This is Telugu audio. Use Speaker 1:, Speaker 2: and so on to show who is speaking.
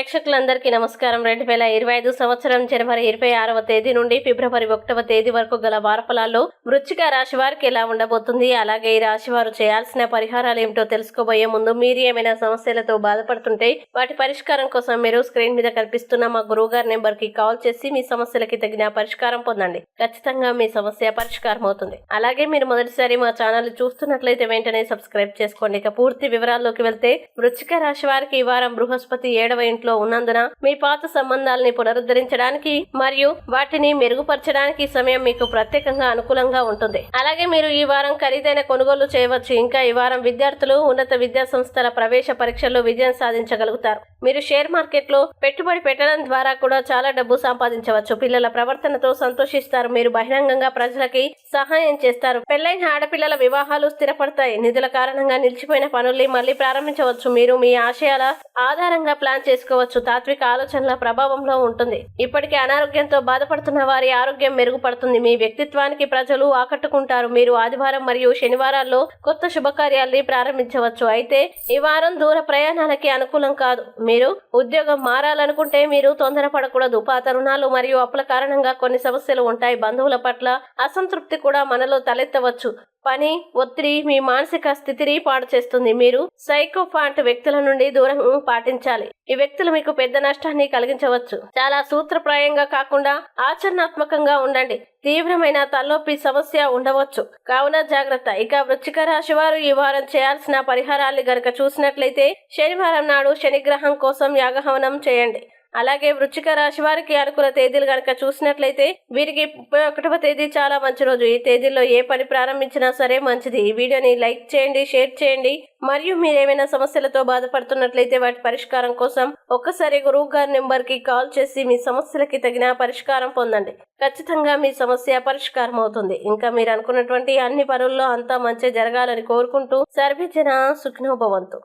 Speaker 1: ప్రేక్షకులందరికీ నమస్కారం. 2025 సంవత్సరం జనవరి 26వ తేదీ నుండి ఫిబ్రవరి 1వ తేదీ వరకు గల వారఫలాల్లో వృశ్చిక రాశి వారికి ఎలా ఉండబోతుంది, అలాగే ఈ రాశి వారు చేయాల్సిన పరిహారాలు ఏమిటో తెలుసుకోబోయే ముందు మీరు ఏమైనా సమస్యలతో బాధపడుతుంటే వాటి పరిష్కారం కోసం మీరు స్క్రీన్ మీద కనిపిస్తున్న మా గురువుగారి నెంబర్ కి కాల్ చేసి మీ సమస్యలకి తగిన పరిష్కారం పొందండి. ఖచ్చితంగా మీ సమస్య పరిష్కారం అవుతుంది. అలాగే మీరు మొదటిసారి మా ఛానల్ చూస్తున్నట్లయితే వెంటనే సబ్స్క్రైబ్ చేసుకోండి. ఇక పూర్తి వివరాల్లోకి వెళ్తే వృశ్చిక రాశి వారికి ఈ వారం బృహస్పతి 7వ ఇంట్లో ఉన్నందున మీ పాత సంబంధాలని పునరుద్ధరించడానికి మరియు వాటిని మెరుగుపరచడానికి సమయం మీకు ప్రత్యేకంగా అనుకూలంగా ఉంటుంది. అలాగే మీరు ఈ వారం ఖరీదైన కొనుగోలు చేయవచ్చు. ఇంకా ఈ వారం విద్యార్థులు ఉన్నత విద్యా సంస్థల ప్రవేశ పరీక్షల్లో విజయం సాధించగలుగుతారు. మీరు షేర్ మార్కెట్ లో పెట్టుబడి పెట్టడం ద్వారా కూడా చాలా డబ్బు సంపాదించవచ్చు. పిల్లల ప్రవర్తనతో సంతోషిస్తారు. మీరు బహిరంగంగా ప్రజలకి సహాయం చేస్తారు. పెళ్లైన ఆడపిల్లల వివాహాలు స్థిరపడతాయి. నిధుల కారణంగా నిలిచిపోయిన పనుల్ని మళ్ళీ ప్రారంభించవచ్చు. మీరు మీ ఆశయాల ఆధారంగా ప్లాన్ చేసుకోవచ్చు. తాత్విక ఆలోచనల ప్రభావంలో ఉంటుంది. ఇప్పటికే అనారోగ్యంతో బాధపడుతున్న వారి ఆరోగ్యం మెరుగుపడుతుంది. మీ వ్యక్తిత్వానికి ప్రజలు ఆకట్టుకుంటారు. మీరు ఆదివారం మరియు శనివారాల్లో కొత్త శుభకార్యాల్ని ప్రారంభించవచ్చు. అయితే ఈ వారం దూర ప్రయాణాలకి అనుకూలం కాదు. మీరు ఉద్యోగం మారాలనుకుంటే మీరు తొందరపడకూడదు. పాత రుణాలు మరియు అప్పుల కారణంగా కొన్ని సమస్యలు ఉంటాయి. బంధువుల పట్ల అసంతృప్తి కూడా మనలో తలెత్తవచ్చు. పని ఒత్తిడి మీ మానసిక స్థితిని పాడు చేస్తుంది. మీరు సైకోఫాంట్ వ్యక్తుల నుండి దూరం పాటించాలి. ఈ వ్యక్తులు మీకు పెద్ద నష్టాన్ని కలిగించవచ్చు. చాలా సూత్రప్రాయంగా కాకుండా ఆచరణాత్మకంగా ఉండండి. తీవ్రమైన తలనొప్పి సమస్య ఉండవచ్చు, కావున జాగ్రత్త. ఇక వృశ్చిక రాశి వారు ఈ వారం చేయాల్సిన పరిహారాన్ని గనక చూసినట్లయితే శనివారం నాడు శనిగ్రహం కోసం యాగహవనం చేయండి. అలాగే వృశ్చిక రాశి వారికి అనుకూల తేదీలు గనక చూసినట్లయితే వీరికి 31వ తేదీ చాలా మంచి రోజు. ఈ తేదీల్లో ఏ పని ప్రారంభించినా సరే మంచిది. ఈ వీడియోని లైక్ చేయండి, షేర్ చేయండి. మరియు మీరేమైనా సమస్యలతో బాధపడుతున్నట్లయితే వాటి పరిష్కారం కోసం ఒక్కసారి గురువు గారి నెంబర్ కి కాల్ చేసి మీ సమస్యలకి తగిన పరిష్కారం పొందండి. ఖచ్చితంగా మీ సమస్య పరిష్కారం అవుతుంది. ఇంకా మీరు అనుకున్నటువంటి అన్ని పనుల్లో అంతా మంచి జరగాలని కోరుకుంటూ సర్వేజన సుఖినో భవంతు.